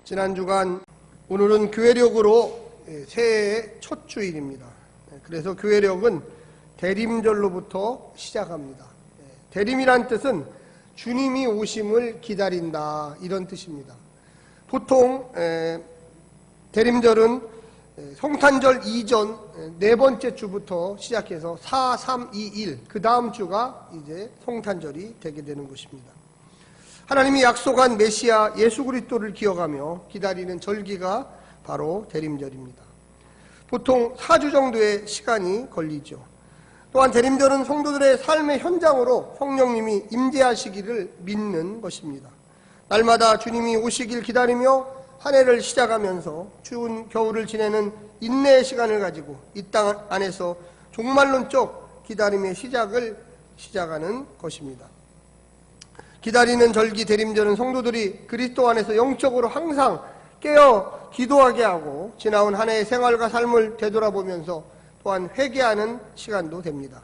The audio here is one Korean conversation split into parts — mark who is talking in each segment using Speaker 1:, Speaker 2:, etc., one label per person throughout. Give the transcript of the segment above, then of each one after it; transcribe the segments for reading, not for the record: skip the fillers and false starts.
Speaker 1: 지난 주간 오늘은 교회력으로 새해의 첫 주일입니다. 그래서 교회력은 대림절로부터 시작합니다. 대림이란 뜻은 주님이 오심을 기다린다, 이런 뜻입니다. 보통 대림절은 성탄절 이전 네 번째 주부터 시작해서 4, 3, 2, 1 그 다음 주가 이제 성탄절이 되게 되는 것입니다. 하나님이 약속한 메시아 예수 그리스도를 기억하며 기다리는 절기가 바로 대림절입니다. 보통 4주 정도의 시간이 걸리죠. 또한 대림절은 성도들의 삶의 현장으로 성령님이 임재하시기를 믿는 것입니다. 날마다 주님이 오시길 기다리며 한 해를 시작하면서 추운 겨울을 지내는 인내의 시간을 가지고 이 땅 안에서 종말론적 기다림의 시작하는 것입니다. 기다리는 절기 대림절은 성도들이 그리스도 안에서 영적으로 항상 깨어 기도하게 하고 지나온 한 해의 생활과 삶을 되돌아보면서 또한 회개하는 시간도 됩니다.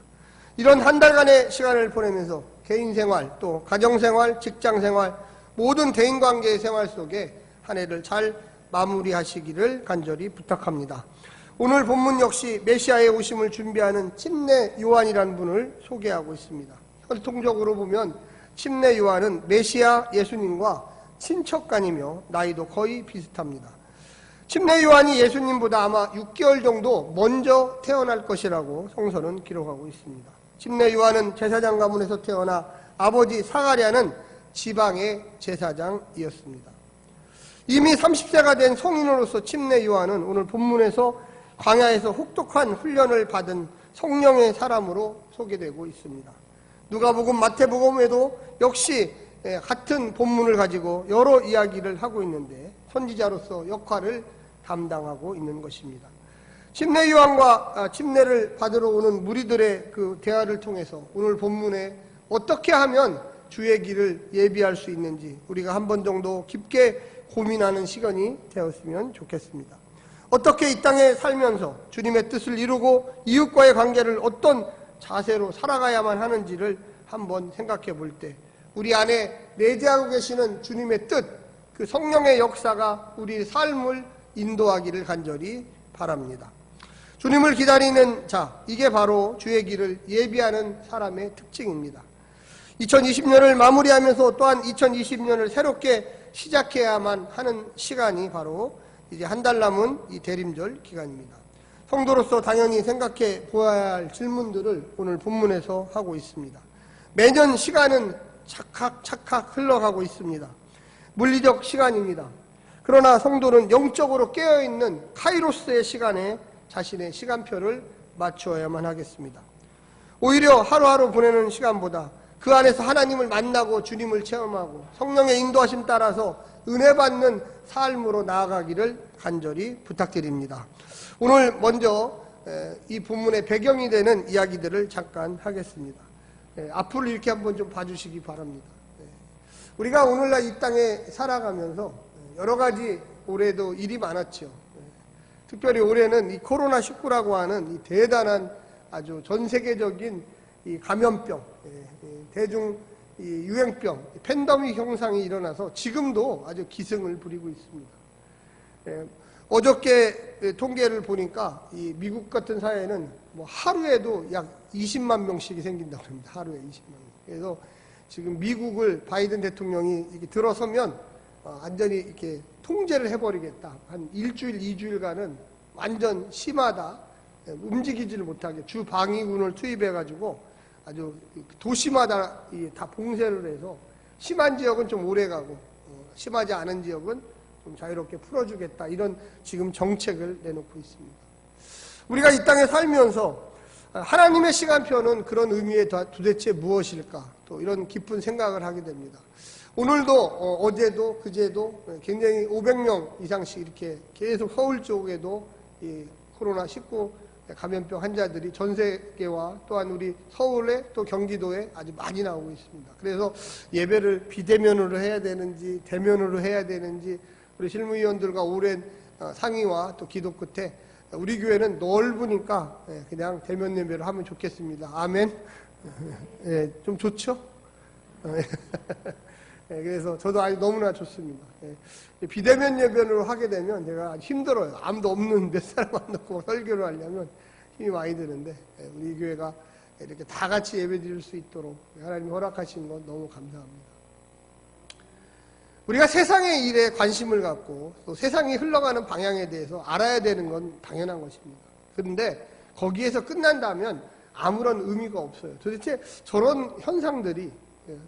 Speaker 1: 이런 한 달간의 시간을 보내면서 개인생활, 또 가정생활, 직장생활, 모든 대인관계의 생활 속에 한 해를 잘 마무리하시기를 간절히 부탁합니다. 오늘 본문 역시 메시아의 오심을 준비하는 침례 요한이라는 분을 소개하고 있습니다. 혈통적으로 보면 침례 요한은 메시아 예수님과 친척간이며 나이도 거의 비슷합니다. 침례 요한이 예수님보다 아마 6개월 정도 먼저 태어날 것이라고 성서는 기록하고 있습니다. 침례 요한은 제사장 가문에서 태어나 아버지 사가랴는 지방의 제사장이었습니다. 이미 30세가 된 성인으로서 침례 요한은 오늘 본문에서 광야에서 혹독한 훈련을 받은 성령의 사람으로 소개되고 있습니다. 누가복음, 마태복음에도 역시 같은 본문을 가지고 여러 이야기를 하고 있는데 선지자로서 역할을 담당하고 있는 것입니다. 침례 요한과 침례를 받으러 오는 무리들의 그 대화를 통해서 오늘 본문에 어떻게 하면 주의 길을 예비할 수 있는지 우리가 한 번 정도 깊게 고민하는 시간이 되었으면 좋겠습니다. 어떻게 이 땅에 살면서 주님의 뜻을 이루고 이웃과의 관계를 어떤 자세로 살아가야만 하는지를 한번 생각해 볼 때 우리 안에 내재하고 계시는 주님의 뜻, 그 성령의 역사가 우리 삶을 인도하기를 간절히 바랍니다. 주님을 기다리는 자, 이게 바로 주의 길을 예비하는 사람의 특징입니다. 2020년을 마무리하면서 또한 2020년을 새롭게 시작해야만 하는 시간이 바로 이제 한 달 남은 이 대림절 기간입니다. 성도로서 당연히 생각해 보아야 할 질문들을 오늘 본문에서 하고 있습니다. 매년 시간은 착각 흘러가고 있습니다. 물리적 시간입니다. 그러나 성도는 영적으로 깨어있는 카이로스의 시간에 자신의 시간표를 맞추어야만 하겠습니다. 오히려 하루하루 보내는 시간보다 그 안에서 하나님을 만나고 주님을 체험하고 성령의 인도하심 따라서 은혜 받는 삶으로 나아가기를 간절히 부탁드립니다. 오늘 먼저 이 본문의 배경이 되는 이야기들을 잠깐 하겠습니다. 앞으로 이렇게 한번 좀 봐주시기 바랍니다. 우리가 오늘날 이 땅에 살아가면서 여러 가지 올해도 일이 많았죠. 특별히 올해는 이 코로나19라고 하는 이 대단한 아주 전 세계적인 이 감염병, 대중 이 유행병, 팬데믹 형상이 일어나서 지금도 아주 기승을 부리고 있습니다. 어저께 통계를 보니까 이 미국 같은 사회는 뭐 하루에도 약 20만 명씩이 생긴다고 합니다. 하루에 20만 명. 그래서 지금 미국을 바이든 대통령이 이렇게 들어서면 완전히 이렇게 통제를 해버리겠다. 한 일주일, 2주일간은 완전 심하다. 움직이지를 못하게 주 방위군을 투입해가지고 아주 도시마다 다 봉쇄를 해서 심한 지역은 좀 오래 가고 심하지 않은 지역은 좀 자유롭게 풀어주겠다, 이런 지금 정책을 내놓고 있습니다. 우리가 이 땅에 살면서 하나님의 시간표는 그런 의미에 도대체 무엇일까, 또 이런 깊은 생각을 하게 됩니다. 오늘도 어제도 그제도 굉장히 500명 이상씩 이렇게 계속 서울 쪽에도 이 코로나19 감염병 환자들이 전 세계와 또한 우리 서울에 또 경기도에 아주 많이 나오고 있습니다. 그래서 예배를 비대면으로 해야 되는지 대면으로 해야 되는지 우리 실무위원들과 오랜 상의와 또 기도 끝에 우리 교회는 넓으니까 그냥 대면 예배를 하면 좋겠습니다. 아멘. 좀 좋죠? 그래서 저도 아주 너무나 좋습니다. 비대면 예배를 하게 되면 제가 힘들어요. 아무도 없는 몇 사람 안 놓고 설교를 하려면 힘이 많이 드는데, 우리 교회가 이렇게 다 같이 예배 드릴 수 있도록 하나님이 허락하신 건 너무 감사합니다. 우리가 세상의 일에 관심을 갖고 또 세상이 흘러가는 방향에 대해서 알아야 되는 건 당연한 것입니다. 그런데 거기에서 끝난다면 아무런 의미가 없어요. 도대체 저런 현상들이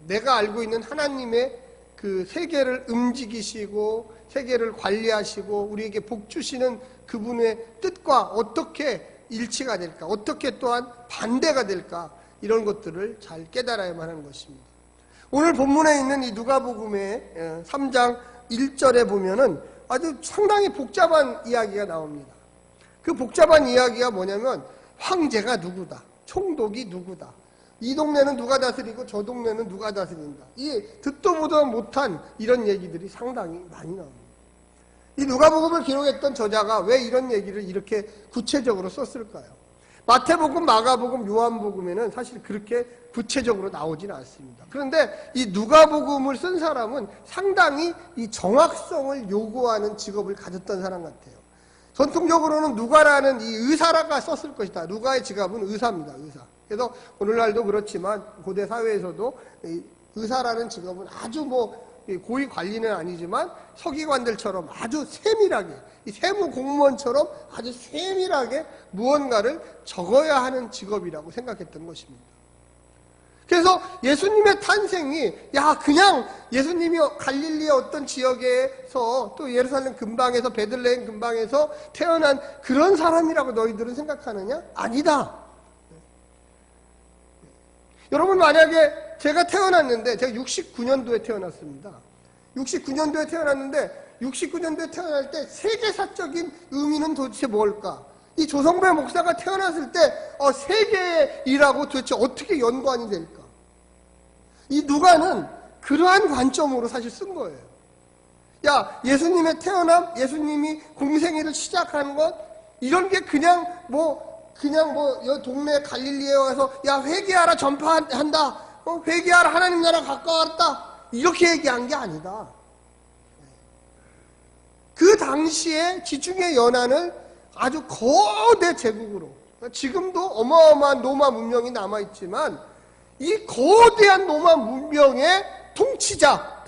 Speaker 1: 내가 알고 있는 하나님의 그 세계를 움직이시고 세계를 관리하시고 우리에게 복 주시는 그분의 뜻과 어떻게 일치가 될까, 어떻게 또한 반대가 될까, 이런 것들을 잘 깨달아야만 하는 것입니다. 오늘 본문에 있는 이 누가복음의 3장 1절에 보면은 아주 상당히 복잡한 이야기가 나옵니다. 그 복잡한 이야기가 뭐냐면 황제가 누구다, 총독이 누구다, 이 동네는 누가 다스리고 저 동네는 누가 다스린다, 이 듣도 보도 못한 이런 얘기들이 상당히 많이 나옵니다. 이 누가복음을 기록했던 저자가 왜 이런 얘기를 이렇게 구체적으로 썼을까요? 마태복음, 마가복음, 요한복음에는 사실 그렇게 구체적으로 나오진 않습니다. 그런데 이 누가복음을 쓴 사람은 상당히 이 정확성을 요구하는 직업을 가졌던 사람 같아요. 전통적으로는 누가라는 이 의사라가 썼을 것이다. 누가의 직업은 의사입니다. 의사. 그래서 오늘날도 그렇지만 고대 사회에서도 이 의사라는 직업은 아주 고위 관리는 아니지만 서기관들처럼 아주 세밀하게, 이 세무 공무원처럼 아주 세밀하게 무언가를 적어야 하는 직업이라고 생각했던 것입니다. 그래서 예수님의 탄생이 그냥 예수님이 갈릴리의 어떤 지역에서 또 예루살렘 근방에서 베들레헴 근방에서 태어난 그런 사람이라고 너희들은 생각하느냐? 아니다. 여러분, 만약에 제가 태어났는데, 제가 69년도에 태어났습니다. 69년도에 태어났는데 69년도에 태어날 때 세계사적인 의미는 도대체 뭘까? 이 조성배 목사가 태어났을 때 세계이라고 도대체 어떻게 연관이 될까? 이 누가는 그러한 관점으로 사실 쓴 거예요. 예수님의 태어남, 예수님이 공생애를 시작한 것, 이런 게 그냥 동네 갈릴리에 와서 회개하라 전파한다, 회개하라 하나님 나라 가까웠다, 이렇게 얘기한 게 아니다. 그 당시에 지중해 연안을 아주 거대 제국으로, 지금도 어마어마한 로마 문명이 남아있지만 이 거대한 로마 문명의 통치자,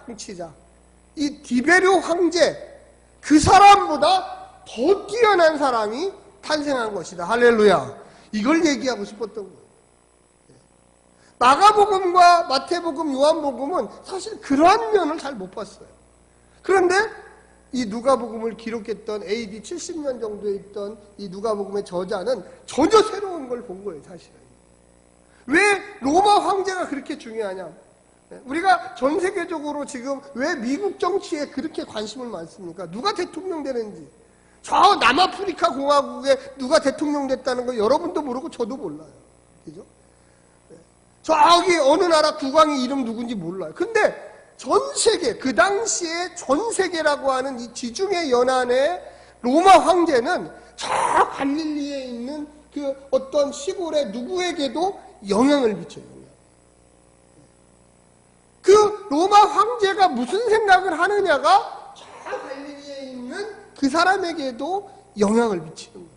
Speaker 1: 이 디베르 황제, 그 사람보다 더 뛰어난 사람이 탄생한 것이다. 할렐루야. 이걸 얘기하고 싶었던 거예요. 마가복음과 마태복음, 요한복음은 사실 그러한 면을 잘 못 봤어요. 그런데 이 누가복음을 기록했던 AD 70년 정도에 있던 이 누가복음의 저자는 전혀 새로운 걸 본 거예요, 사실은. 왜 로마 황제가 그렇게 중요하냐? 우리가 전 세계적으로 지금 왜 미국 정치에 그렇게 관심을 많습니까? 누가 대통령 되는지, 저 남아프리카 공화국에 누가 대통령 됐다는 거 여러분도 모르고 저도 몰라요. 그죠? 저기 어느 나라 국왕의 이름 누군지 몰라요. 근데 전 세계, 그 당시에 전 세계라고 하는 이 지중해 연안의 로마 황제는 저 갈릴리에 있는 그 어떤 시골의 누구에게도 영향을 미쳐요. 그 로마 황제가 무슨 생각을 하느냐가 저 갈릴리에 있는 그 사람에게도 영향을 미치는 거예요.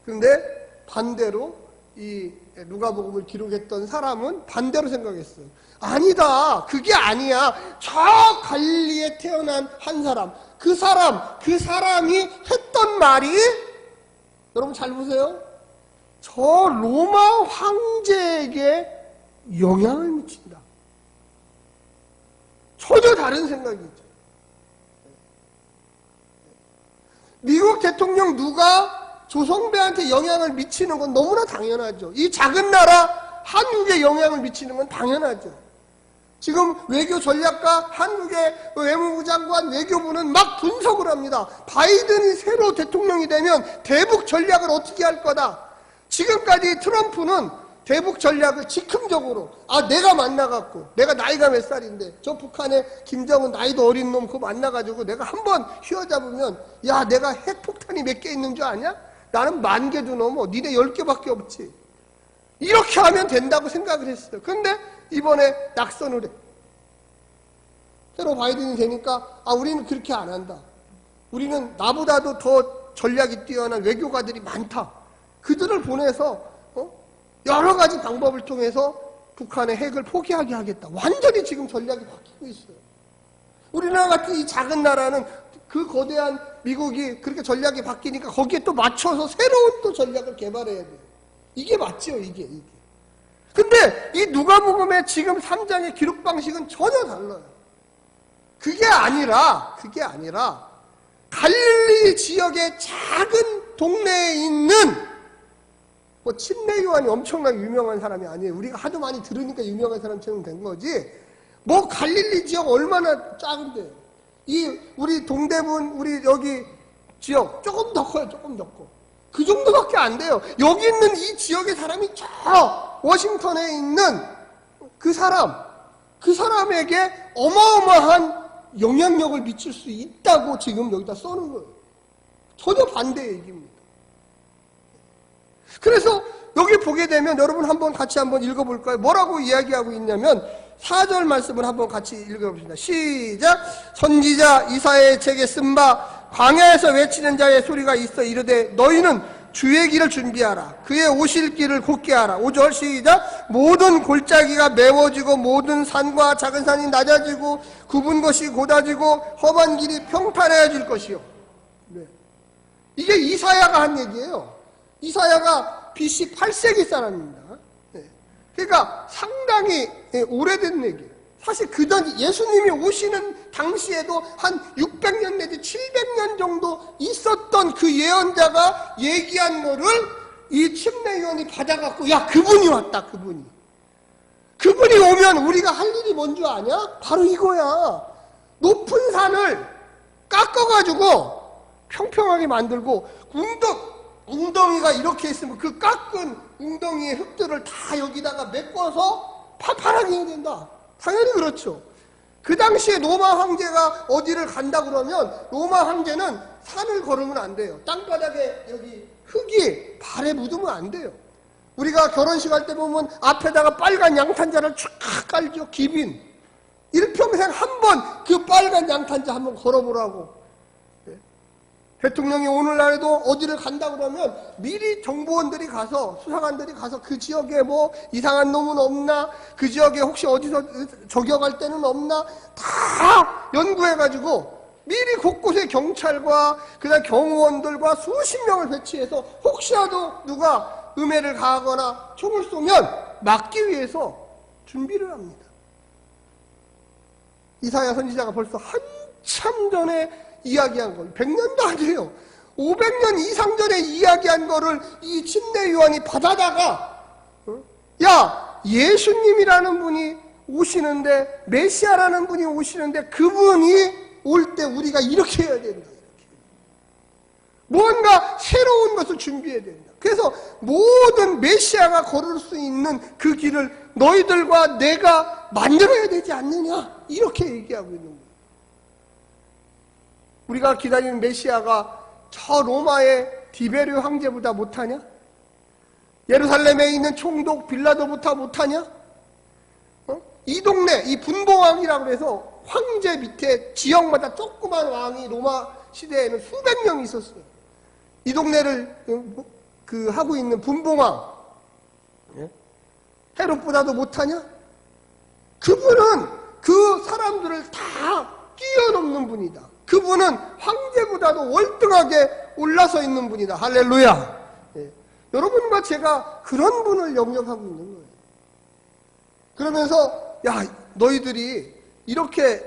Speaker 1: 그런데 반대로 이 누가복음을 기록했던 사람은 반대로 생각했어요. 아니다. 그게 아니야. 저 갈릴리에 태어난 한 사람, 그 사람이 했던 말이, 여러분 잘 보세요. 저 로마 황제에게 영향을 미친다. 전혀 다른 생각이죠. 미국 대통령 누가 조성배한테 영향을 미치는 건 너무나 당연하죠. 이 작은 나라 한국에 영향을 미치는 건 당연하죠. 지금 외교 전략가 한국의 외무부 장관 외교부는 막 분석을 합니다. 바이든이 새로 대통령이 되면 대북 전략을 어떻게 할 거다. 지금까지 트럼프는 대북 전략을 즉흥적으로 내가 만나갖고, 내가 나이가 몇 살인데 저 북한의 김정은 나이도 어린 놈 그거 만나가지고 내가 한번 휘어잡으면 내가 핵폭탄이 몇 개 있는 줄 아냐? 나는 10,000개도 넘어. 니네 10개밖에 없지. 이렇게 하면 된다고 생각을 했어요. 근데 이번에 낙선을 해. 테러 바이든이 되니까 우리는 그렇게 안 한다. 우리는 나보다도 더 전략이 뛰어난 외교가들이 많다. 그들을 보내서 여러 가지 방법을 통해서 북한의 핵을 포기하게 하겠다. 완전히 지금 전략이 바뀌고 있어요. 우리나라 같은 이 작은 나라는 그 거대한 미국이 그렇게 전략이 바뀌니까 거기에 또 맞춰서 새로운 또 전략을 개발해야 돼요. 이게 맞죠, 이게. 근데 이 누가복음의 지금 3장의 기록 방식은 전혀 달라요. 그게 아니라 갈릴리 지역의 작은 동네에 있는 침례 요한이 엄청나게 유명한 사람이 아니에요. 우리가 하도 많이 들으니까 유명한 사람처럼 된 거지. 갈릴리 지역 얼마나 작은데. 우리 동대문, 우리 여기 지역 조금 더 커요, 조금 더 커. 그 정도밖에 안 돼요. 여기 있는 이 지역의 사람이 저 워싱턴에 있는 그 사람에게 어마어마한 영향력을 미칠 수 있다고 지금 여기다 써놓은 거예요. 전혀 반대의 얘기입니다. 그래서 여기 보게 되면 여러분 같이 한번 읽어볼까요? 뭐라고 이야기하고 있냐면 4절 말씀을 한번 같이 읽어봅시다. 시작. 선지자 이사야의 책에 쓴 바 광야에서 외치는 자의 소리가 있어 이르되 너희는 주의 길을 준비하라. 그의 오실 길을 곧게 하라. 5절 시작. 모든 골짜기가 메워지고 모든 산과 작은 산이 낮아지고 굽은 것이 곧아지고 험한 길이 평탄해질 것이요. 네. 이게 이사야가 한 얘기예요. 이사야가 BC 8세기 사람입니다. 네. 그러니까 상당히 오래된 얘기예요. 사실 그전 예수님이 오시는 당시에도 한 600년 내지 700년 정도 있었던 그 예언자가 얘기한 거를 이 침례 요한이 받아갖고 그분이 왔다. 그분이 오면 우리가 할 일이 뭔 줄 아냐? 바로 이거야. 높은 산을 깎아가지고 평평하게 만들고 웅덩이가 이렇게 있으면 그 깎은 웅덩이의 흙들을 다 여기다가 메꿔서 팔팔하게 해야 된다. 당연히 그렇죠. 그 당시에 로마 황제가 어디를 간다 그러면 로마 황제는 산을 걸으면 안 돼요. 땅바닥에 여기 흙이 발에 묻으면 안 돼요. 우리가 결혼식 할 때 보면 앞에다가 빨간 양탄자를 쫙 깔죠. 기빈. 일평생 한 번 그 빨간 양탄자 한번 걸어보라고. 대통령이 오늘날에도 어디를 간다 그러면 미리 정보원들이 가서 수사관들이 가서 그 지역에 이상한 놈은 없나, 그 지역에 혹시 어디서 저격할 데는 없나 다 연구해가지고 미리 곳곳에 경찰과 그다음 경호원들과 수십 명을 배치해서 혹시라도 누가 음해를 가하거나 총을 쏘면 막기 위해서 준비를 합니다. 이사야 선지자가 벌써 한참 전에 이야기한 걸 100년도 아니에요. 500년 이상 전에 이야기한 거를 이 침례 요한이 받아다가 예수님이라는 분이 오시는데, 메시아라는 분이 오시는데 그분이 올 때 우리가 이렇게 해야 된다. 이렇게. 뭔가 새로운 것을 준비해야 된다. 그래서 모든 메시아가 걸을 수 있는 그 길을 너희들과 내가 만들어야 되지 않느냐, 이렇게 얘기하고 있는 거예요. 우리가 기다리는 메시아가 저 로마의 디베르 황제보다 못하냐? 예루살렘에 있는 총독 빌라도보다 못하냐? 이 동네, 이 분봉왕이라고 해서 황제 밑에 지역마다 조그만 왕이 로마 시대에는 수백 명 있었어요. 이 동네를 하고 있는 분봉왕, 헤롯보다도 못하냐? 그분은 그 사람들을 다 뛰어넘는 분이다. 그분은 황제보다도 월등하게 올라서 있는 분이다. 할렐루야. 여러분과 제가 그런 분을 영접하고 있는 거예요. 그러면서 너희들이 이렇게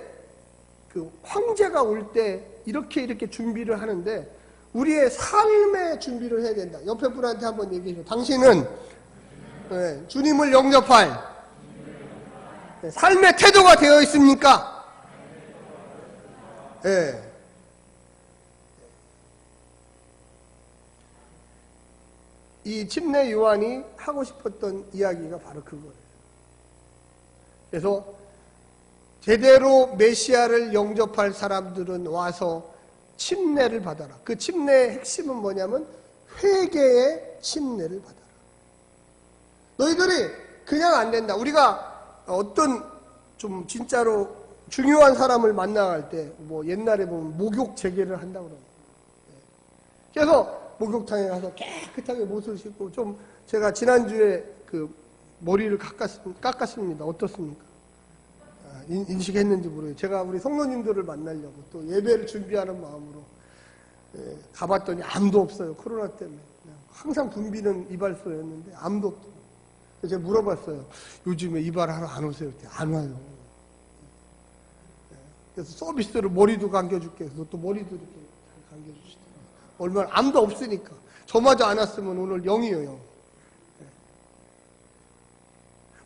Speaker 1: 그 황제가 올 때 이렇게 준비를 하는데 우리의 삶의 준비를 해야 된다. 옆에 분한테 한번 얘기해 줘. 당신은 주님을 영접할 삶의 태도가 되어 있습니까? 이 침례 요한이 하고 싶었던 이야기가 바로 그거예요. 그래서 제대로 메시아를 영접할 사람들은 와서 침례를 받아라. 그 침례의 핵심은 뭐냐면 회개의 침례를 받아라. 너희들이 그냥 안 된다. 우리가 어떤 좀 진짜로 중요한 사람을 만나갈 때 뭐 옛날에 보면 목욕 재개를 한다고 그럽니다. 그래서 목욕탕에 가서 깨끗하게 못을 씻고, 좀 제가 지난주에 그 머리를 깎았습니다. 어떻습니까? 인식했는지 모르겠어요. 제가 우리 성도님들을 만나려고 또 예배를 준비하는 마음으로 가봤더니 아무도 없어요. 코로나 때문에. 항상 붐비는 이발소였는데 아무도 없더라고요. 제가 물어봤어요. 요즘에 이발하러 안 오세요? 안 와요. 그래서 서비스로 머리도 감겨줄게. 그래서 또 머리도 이렇게 잘 감겨주시더라고요. 얼마나 아무도 없으니까. 저마저 안 왔으면 오늘 0이에요, 0.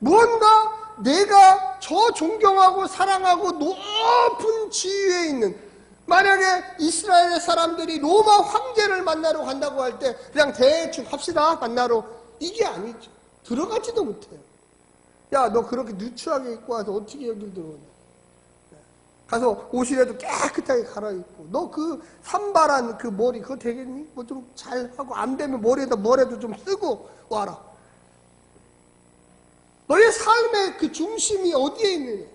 Speaker 1: 무언가 내가 저 존경하고 사랑하고 높은 지위에 있는, 만약에 이스라엘 사람들이 로마 황제를 만나러 간다고 할 때 그냥 대충 합시다 만나러, 이게 아니죠. 들어가지도 못해요. 야, 너 그렇게 누추하게 입고 와서 어떻게 여길 들어오냐. 가서 옷이라도 깨끗하게 갈아입고, 너 그 산발한 그 머리 그거 되겠니? 뭐 좀 잘하고, 안 되면 머리에다 뭐라도 좀 쓰고 와라. 너의 삶의 그 중심이 어디에 있느냐.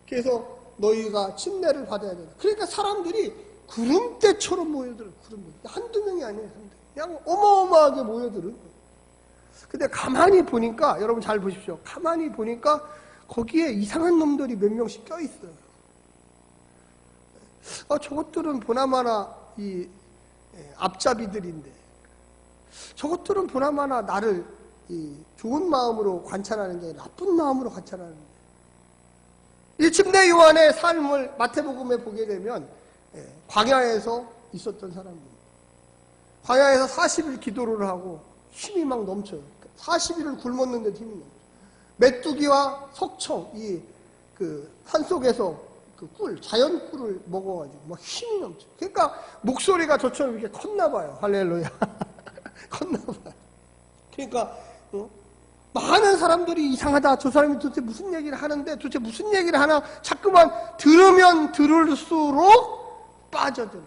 Speaker 1: 그래서 너희가 침례를 받아야 된다. 그러니까 사람들이 구름대처럼 모여들어요. 구름대. 한두 명이 아니에요. 그냥 어마어마하게 모여들어요. 근데 가만히 보니까, 여러분 잘 보십시오. 가만히 보니까 거기에 이상한 놈들이 몇 명씩 껴있어요. 저것들은 보나마나 이 앞잡이들인데, 저것들은 보나마나 나를 이 좋은 마음으로 관찰하는 게 아니라 나쁜 마음으로 관찰하는 거예요. 이 침례 요한의 삶을 마태복음에 보게 되면 광야에서 있었던 사람입니다. 광야에서 40일 기도를 하고 힘이 막 넘쳐요. 40일을 굶었는데 힘이 넘쳐요. 메뚜기와 석청, 이 그 산속에서 그 꿀, 자연 꿀을 먹어가지고 막 힘이 넘쳐요. 그러니까 목소리가 저처럼 이렇게 컸나 봐요. 할렐루야. 컸나 봐요. 그러니까 많은 사람들이 이상하다. 저 사람이 도대체 무슨 얘기를 하는데, 도대체 무슨 얘기를 하나, 자꾸만 들으면 들을수록 빠져들어요.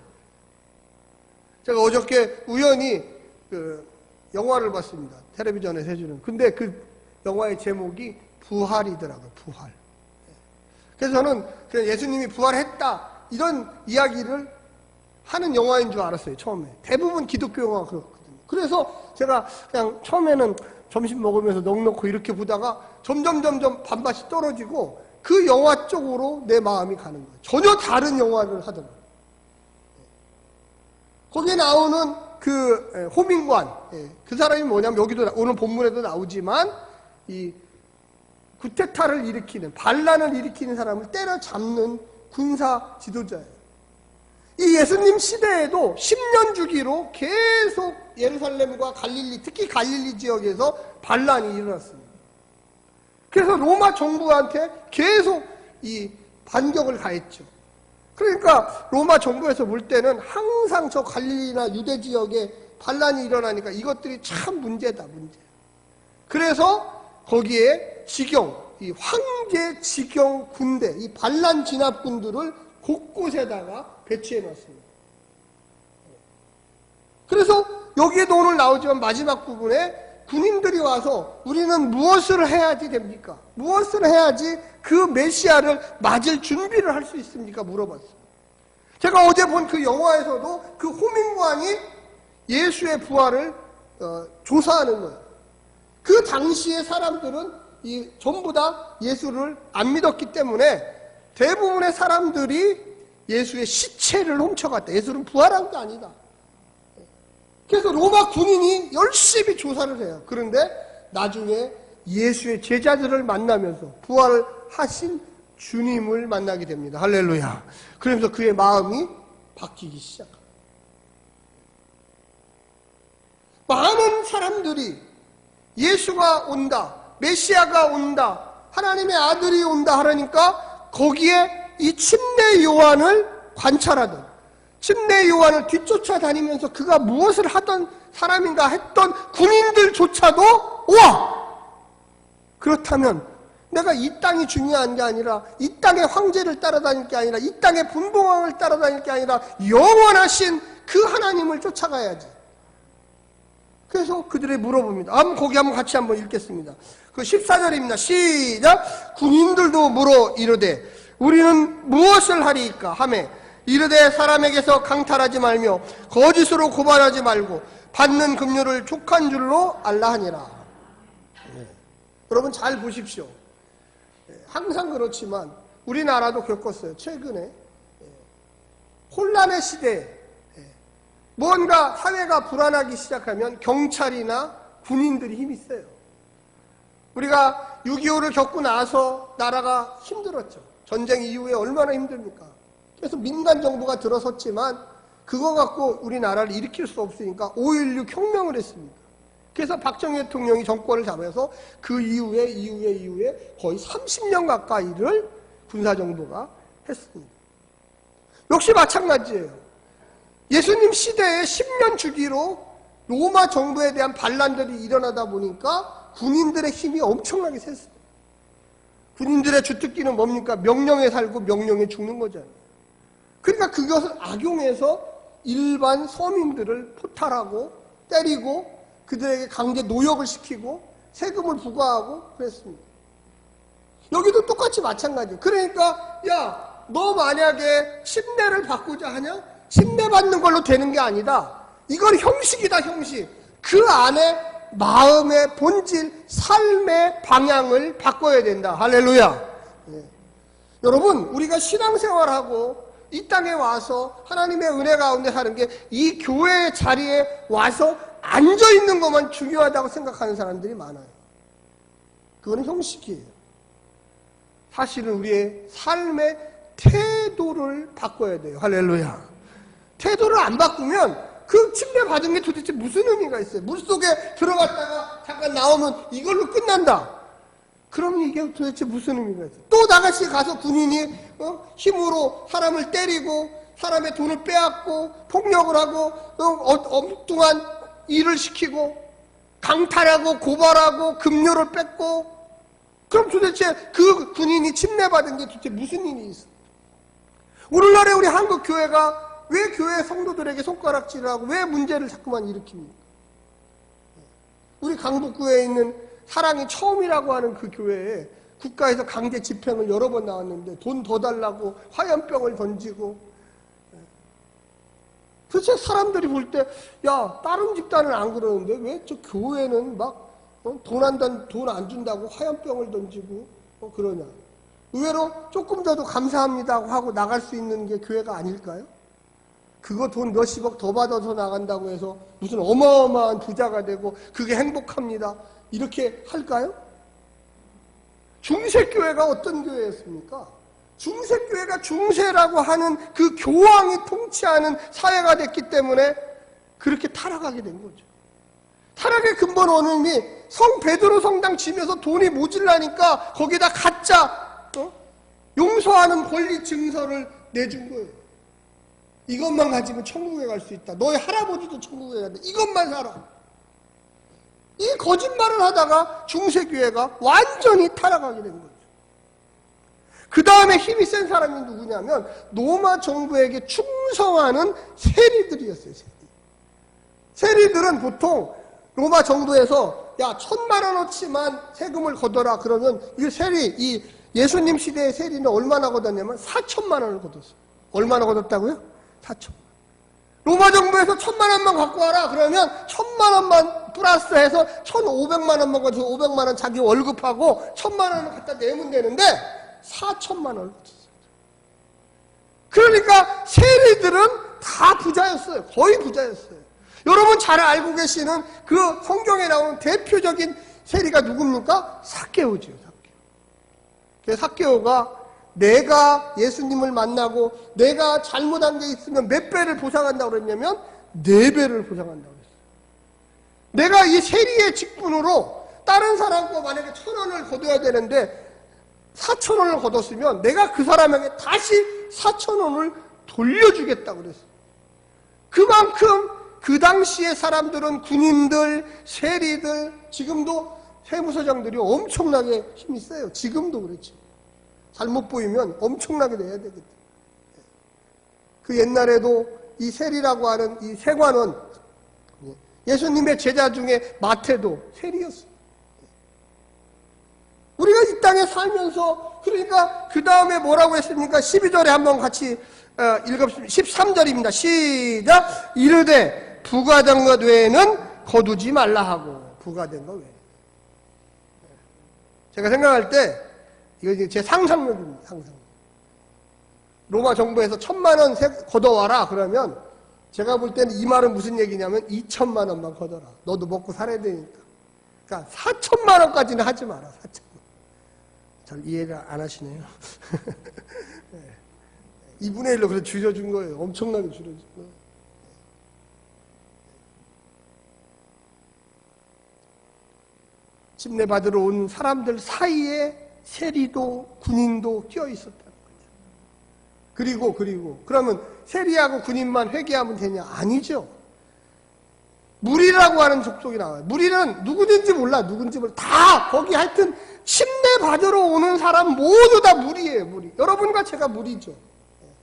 Speaker 1: 제가 어저께 우연히 그 영화를 봤습니다. 텔레비전에서 해주는. 근데 그 영화의 제목이 부활이더라고요. 부활. 그래서 저는 그냥 예수님이 부활했다, 이런 이야기를 하는 영화인 줄 알았어요. 처음에. 대부분 기독교 영화가 그렇거든요. 그래서 제가 그냥 처음에는 점심 먹으면서 넋놓고 이렇게 보다가 점점 반맛이 떨어지고 그 영화 쪽으로 내 마음이 가는 거예요. 전혀 다른 영화를 하더라고요. 거기에 나오는 그 호민관, 그 사람이 뭐냐면, 여기도 오늘 본문에도 나오지만 이 구테타를 일으키는, 반란을 일으키는 사람을 때려잡는 군사 지도자예요. 이 예수님 시대에도 10년 주기로 계속 예루살렘과 갈릴리, 특히 갈릴리 지역에서 반란이 일어났습니다. 그래서 로마 정부한테 계속 이 반격을 가했죠. 그러니까 로마 정부에서 볼 때는 항상 저 갈릴리나 유대 지역에 반란이 일어나니까 이것들이 참 문제다, 문제. 그래서 거기에 지경, 이 황제 지경 군대, 이 반란 진압군들을 곳곳에다가 배치해 놨습니다. 그래서 여기에도 오늘 나오지만 마지막 부분에 군인들이 와서 우리는 무엇을 해야지 됩니까? 무엇을 해야지 그 메시아를 맞을 준비를 할 수 있습니까? 물어봤어요. 제가 어제 본 그 영화에서도 그 호민관이 예수의 부활을 조사하는 거예요. 그 당시의 사람들은 전부 다 예수를 안 믿었기 때문에 대부분의 사람들이 예수의 시체를 훔쳐갔다. 예수는 부활한 게 아니다. 그래서 로마 군인이 열심히 조사를 해요. 그런데 나중에 예수의 제자들을 만나면서 부활하신 주님을 만나게 됩니다. 할렐루야. 그러면서 그의 마음이 바뀌기 시작합니다. 많은 사람들이 예수가 온다, 메시아가 온다, 하나님의 아들이 온다 하라니까 거기에 이 침례 요한을 관찰하던, 침례 요한을 뒤쫓아다니면서 그가 무엇을 하던 사람인가 했던 군인들조차도 와! 그렇다면 내가 이 땅이 중요한 게 아니라, 이 땅의 황제를 따라다닐 게 아니라, 이 땅의 분봉왕을 따라다닐 게 아니라 영원하신 그 하나님을 쫓아가야지. 그래서 그들이 물어봅니다. 거기 한번 같이 한번 읽겠습니다. 그 14절입니다. 시작. 군인들도 물어 이르되 우리는 무엇을 하리이까 하매 이르되 사람에게서 강탈하지 말며 거짓으로 고발하지 말고 받는 급료를 족한 줄로 알라 하니라. 여러분 잘 보십시오. 항상 그렇지만 우리나라도 겪었어요. 최근에 혼란의 시대에 뭔가 사회가 불안하기 시작하면 경찰이나 군인들이 힘이 세요. 우리가 6.25를 겪고 나서 나라가 힘들었죠. 전쟁 이후에 얼마나 힘듭니까? 그래서 민간 정부가 들어섰지만 그거 갖고 우리나라를 일으킬 수 없으니까 5.16 혁명을 했습니다. 그래서 박정희 대통령이 정권을 잡아서 그 이후에 거의 30년 가까이를 군사정부가 했습니다. 역시 마찬가지예요. 예수님 시대의 10년 주기로 로마 정부에 대한 반란들이 일어나다 보니까 군인들의 힘이 엄청나게 셌어요. 군인들의 주특기는 뭡니까? 명령에 살고 명령에 죽는 거잖아요. 그러니까 그것을 악용해서 일반 서민들을 포탈하고 때리고 그들에게 강제 노역을 시키고 세금을 부과하고 그랬습니다. 여기도 똑같이 마찬가지예요. 그러니까 야, 너 만약에 침례를 받고자 하냐? 침례 받는 걸로 되는 게 아니다. 이건 형식이다, 형식. 그 안에 마음의 본질, 삶의 방향을 바꿔야 된다. 할렐루야. 여러분, 우리가 신앙생활하고 이 땅에 와서 하나님의 은혜 가운데 사는 게 이 교회의 자리에 와서 앉아있는 것만 중요하다고 생각하는 사람들이 많아요. 그거는 형식이에요. 사실은 우리의 삶의 태도를 바꿔야 돼요. 할렐루야. 태도를 안 바꾸면 그 침례 받은 게 도대체 무슨 의미가 있어요? 물속에 들어갔다가 잠깐 나오면 이걸로 끝난다. 그럼 이게 도대체 무슨 의미가 있어요? 또 나같이 가서 군인이 힘으로 사람을 때리고 사람의 돈을 빼앗고 폭력을 하고 엉뚱한 일을 시키고 강탈하고 고발하고 급료를 뺏고 그럼 도대체 그 군인이 침례받은 게 도대체 무슨 일이 있어요? 오늘날에 우리 한국 교회가 왜 교회 성도들에게 손가락질을 하고 왜 문제를 자꾸만 일으킵니까? 우리 강북구에 있는 사랑이 처음이라고 하는 그 교회에 국가에서 강제 집행을 여러 번 나왔는데 돈 더 달라고 화염병을 던지고 도대체 사람들이 볼 때 야 다른 집단은 안 그러는데 왜 저 교회는 막 돈 안 준다고 화염병을 던지고 그러냐. 의외로 조금 더도 감사합니다 하고 나갈 수 있는 게 교회가 아닐까요? 그거 돈 몇십억 더 받아서 나간다고 해서 무슨 어마어마한 부자가 되고 그게 행복합니다. 이렇게 할까요? 중세교회가 어떤 교회였습니까? 중세교회가 중세라고 하는 그 교황이 통치하는 사회가 됐기 때문에 그렇게 타락하게 된 거죠. 타락의 근본 원인이 성 베드로 성당 지면서 돈이 모질라니까 거기다 가짜 용서하는 권리 증서를 내준 거예요. 이것만 가지면 천국에 갈 수 있다. 너희 할아버지도 천국에 간다. 이것만 살아. 이 거짓말을 하다가 중세교회가 완전히 타락하게 된 거죠. 그 다음에 힘이 센 사람이 누구냐면 로마 정부에게 충성하는 세리들이었어요. 세리들은 보통 로마 정부에서 야 1,000,000원어치만 세금을 걷어라 그러면 이 세리, 이 예수님 시대의 세리는 얼마나 걷었냐면 4,000,000원을 걷었어요. 얼마나 걷었다고요? 4,000,000원. 로마 정부에서 1,000,000원만 갖고 와라 그러면 1,000,000원만 플러스해서 1,500만원만 가지고 500만원 자기 월급하고 1,000,000원을 갖다 내면 되는데 4,000,000원을 걷었어요. 그러니까 세리들은 다 부자였어요. 거의 부자였어요. 여러분 잘 알고 계시는 그 성경에 나오는 대표적인 세리가 누굽니까? 삭개오지요. 그래서 삭개오가 내가 예수님을 만나고 내가 잘못한 게 있으면 몇 배를 보상한다고 그랬냐면 4배를 보상한다고 그랬어요. 내가 이 세리의 직분으로 다른 사람과 만약에 1,000원을 걷어야 되는데 4,000원을 걷었으면 내가 그 사람에게 다시 4,000원을 돌려주겠다고 그랬어요. 그만큼 그 당시의 사람들은 군인들, 세리들, 지금도 세무서장들이 엄청나게 힘이 세요. 지금도 그렇죠. 잘못 보이면 엄청나게 내야 되거든. 그 옛날에도 이 세리라고 하는 이 세관은 예수님의 제자 중에 마태도 세리였어요. 우리가 이 땅에 살면서 그러니까 그 다음에 뭐라고 했습니까? 12절에 한번 같이 읽읍시다. 13절입니다. 시작. 이르되 부과된 것 외에는 거두지 말라 하고. 부과된 것 외에. 제가 생각할 때 이거 이제 제 상상력입니다. 상상. 로마 정부에서 1,000만 원 걷어와라 그러면 제가 볼 때는 이 말은 무슨 얘기냐면 2,000만 원만 걷어라. 너도 먹고 살아야 되니까. 그러니까 4,000만 원까지는 하지 마라. 4,000만 원. 잘 이해를 안 하시네요. 2분의 1로 그래 줄여준 거예요. 엄청나게 줄여준 거예요. 침례받으러 온 사람들 사이에 세리도 군인도 끼어 있었다는 거죠. 그리고 그러면 세리하고 군인만 회개하면 되냐? 아니죠. 무리라고 하는 족속이 나와요. 무리는 누구든지 몰라. 누군지 몰라. 다 거기 하여튼 침례받으러 오는 사람 모두 다 무리예요. 무리. 여러분과 제가 무리죠.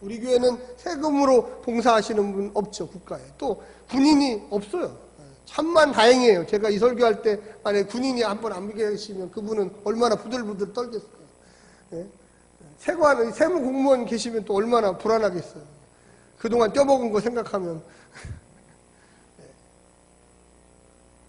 Speaker 1: 우리 교회는 세금으로 봉사하시는 분 없죠. 국가에. 또 군인이 없어요. 참만 다행이에요. 제가 이 설교할 때 만약에 군인이 한 번 안 계시면 그분은 얼마나 부들부들 떨겠어요. 예? 세무 공무원 계시면 또 얼마나 불안하겠어요. 그동안 떼먹은 거 생각하면.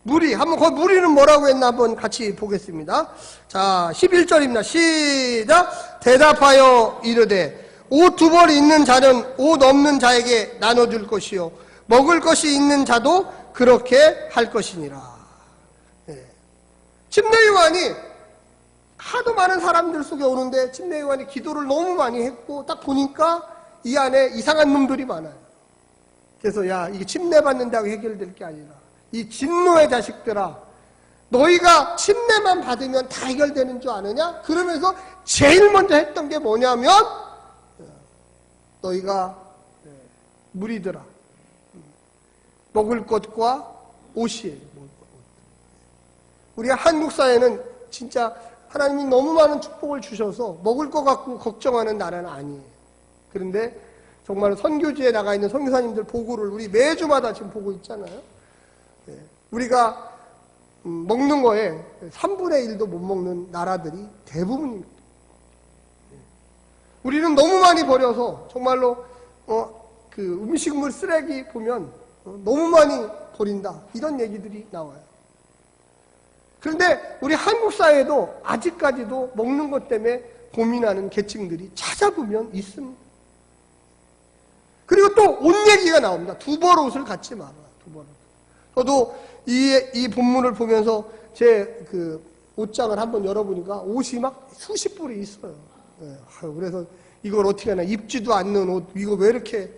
Speaker 1: 무리, 그 무리는 뭐라고 했나 한번 같이 보겠습니다. 자, 11절입니다. 시작! 대답하여 이르되 옷 2벌 있는 자는 옷 없는 자에게 나눠줄 것이요 먹을 것이 있는 자도 그렇게 할 것이니라. 네. 침례요한이 하도 많은 사람들 속에 오는데 침례요한이 기도를 너무 많이 했고 딱 보니까 이 안에 이상한 놈들이 많아요. 그래서 야, 이게 침례받는다고 해결될 게 아니라 이 진노의 자식들아, 너희가 침례만 받으면 다 해결되는 줄 아느냐? 그러면서 제일 먼저 했던 게 뭐냐면 너희가 무리들아, 먹을 것과 옷이에요. 우리 한국 사회는 진짜 하나님이 너무 많은 축복을 주셔서 먹을 것 갖고 걱정하는 나라는 아니에요. 그런데 정말 선교지에 나가 있는 선교사님들 보고를 우리 매주마다 지금 보고 있잖아요. 우리가 먹는 거에 3분의 1도 못 먹는 나라들이 대부분입니다. 우리는 너무 많이 버려서 정말로 그 음식물 쓰레기 보면 너무 많이 버린다 이런 얘기들이 나와요. 그런데 우리 한국 사회도 아직까지도 먹는 것 때문에 고민하는 계층들이 찾아보면 있습니다. 그리고 또 옷 얘기가 나옵니다. 2벌 옷을 갖지 마라. 2벌. 저도 이 본문을 보면서 제 그 옷장을 한번 열어보니까 옷이 막 수십 벌이 있어요. 그래서 이걸 어떻게 하나, 입지도 않는 옷, 이거 왜 이렇게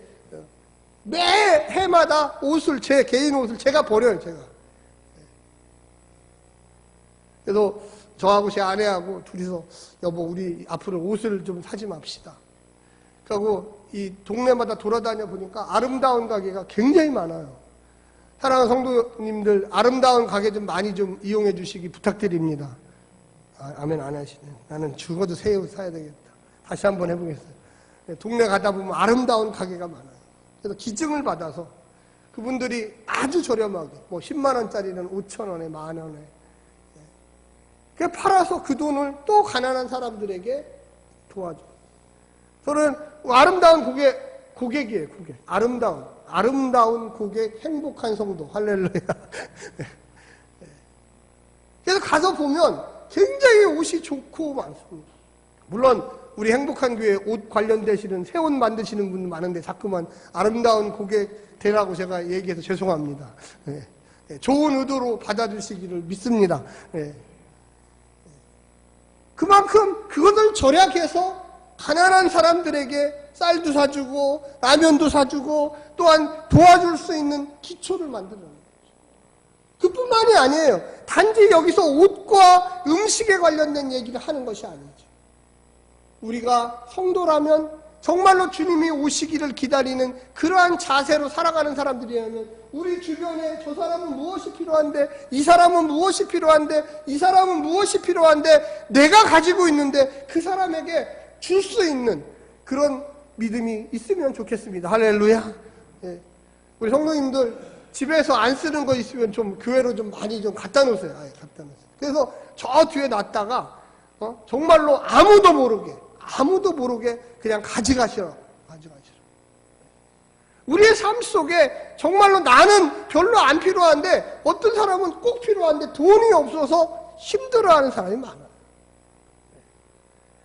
Speaker 1: 매 해마다 옷을, 제 개인 옷을 제가 버려요, 제가. 그래서 저하고 제 아내하고 둘이서 여보, 우리 앞으로 옷을 좀 사지 맙시다. 그리고 이 동네마다 돌아다녀 보니까 아름다운 가게가 굉장히 많아요. 사랑하는 성도님들, 아름다운 가게 좀 많이 좀 이용해 주시기 부탁드립니다. 아멘 안 하시네. 나는 죽어도 새 옷 사야 되겠다. 다시 한번 해보겠어요. 동네 가다 보면 아름다운 가게가 많아요. 그래서 기증을 받아서 그분들이 아주 저렴하게, 뭐 10만 원짜리는 5천 원에, 만 원에. 그 팔아서 그 돈을 또 가난한 사람들에게 도와줘. 저는 아름다운 고객이에요, 고객. 아름다운 고객, 행복한 성도. 할렐루야. 그래서 가서 보면 굉장히 옷이 좋고 많습니다. 물론 우리 행복한 교회 옷 관련되시는 새 옷 만드시는 분 많은데 자꾸만 아름다운 고객 되라고 제가 얘기해서 죄송합니다. 좋은 의도로 받아주시기를 믿습니다. 그만큼 그것을 절약해서 가난한 사람들에게 쌀도 사주고 라면도 사주고 또한 도와줄 수 있는 기초를 만들어내는 거죠. 그뿐만이 아니에요. 단지 여기서 옷과 음식에 관련된 얘기를 하는 것이 아니죠. 우리가 성도라면 정말로 주님이 오시기를 기다리는 그러한 자세로 살아가는 사람들이라면 우리 주변에 저 사람은 무엇이 필요한데, 이 사람은 무엇이 필요한데, 이 사람은 무엇이 필요한데 내가 가지고 있는데 그 사람에게 줄 수 있는 그런 믿음이 있으면 좋겠습니다. 할렐루야. 예. 우리 성도님들 집에서 안 쓰는 거 있으면 좀 교회로 좀 많이 좀 갖다 놓으세요. 갖다 놓으세요. 그래서 저 뒤에 놨다가 정말로 아무도 모르게 그냥 가져가시라. 우리의 삶 속에 정말로 나는 별로 안 필요한데 어떤 사람은 꼭 필요한데 돈이 없어서 힘들어하는 사람이 많아요.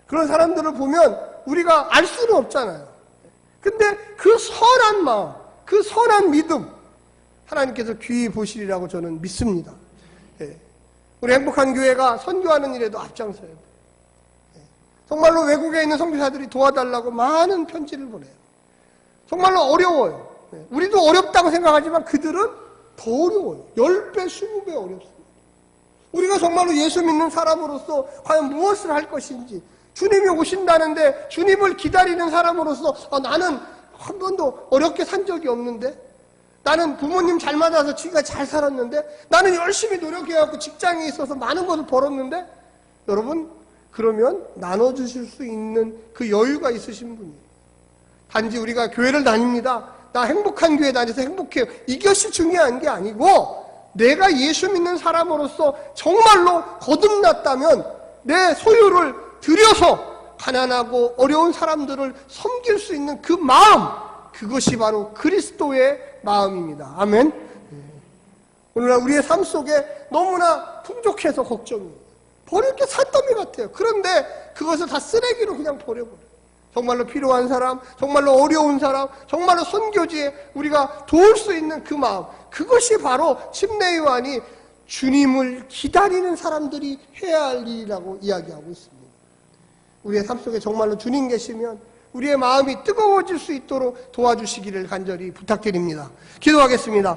Speaker 1: 그런 사람들을 보면 우리가 알 수는 없잖아요. 근데 그 선한 마음, 그 선한 믿음 하나님께서 귀히 보시리라고 저는 믿습니다. 우리 행복한 교회가 선교하는 일에도 앞장서요. 정말로 외국에 있는 선교사들이 도와달라고 많은 편지를 보내요. 정말로 어려워요. 우리도 어렵다고 생각하지만 그들은 더 어려워요. 10배, 20배 어렵습니다. 우리가 정말로 예수 믿는 사람으로서 과연 무엇을 할 것인지, 주님이 오신다는데 주님을 기다리는 사람으로서 나는 한 번도 어렵게 산 적이 없는데, 나는 부모님 잘 맞아서 지금까지 잘 살았는데, 나는 열심히 노력해갖고 직장에 있어서 많은 것을 벌었는데, 여러분 그러면 나눠주실 수 있는 그 여유가 있으신 분이에요. 단지 우리가 교회를 다닙니다, 나 행복한 교회 다녀서 행복해요, 이것이 중요한 게 아니고, 내가 예수 믿는 사람으로서 정말로 거듭났다면 내 소유를 들여서 가난하고 어려운 사람들을 섬길 수 있는 그 마음, 그것이 바로 그리스도의 마음입니다. 아멘. 오늘날 우리의 삶 속에 너무나 풍족해서 걱정이에요. 버릴 게 산더미 같아요. 그런데 그것을 다 쓰레기로 그냥 버려버려요. 정말로 필요한 사람, 정말로 어려운 사람, 정말로 선교지에 우리가 도울 수 있는 그 마음, 그것이 바로 침례 요한이 주님을 기다리는 사람들이 해야 할 일이라고 이야기하고 있습니다. 우리의 삶 속에 정말로 주님 계시면 우리의 마음이 뜨거워질 수 있도록 도와주시기를 간절히 부탁드립니다. 기도하겠습니다.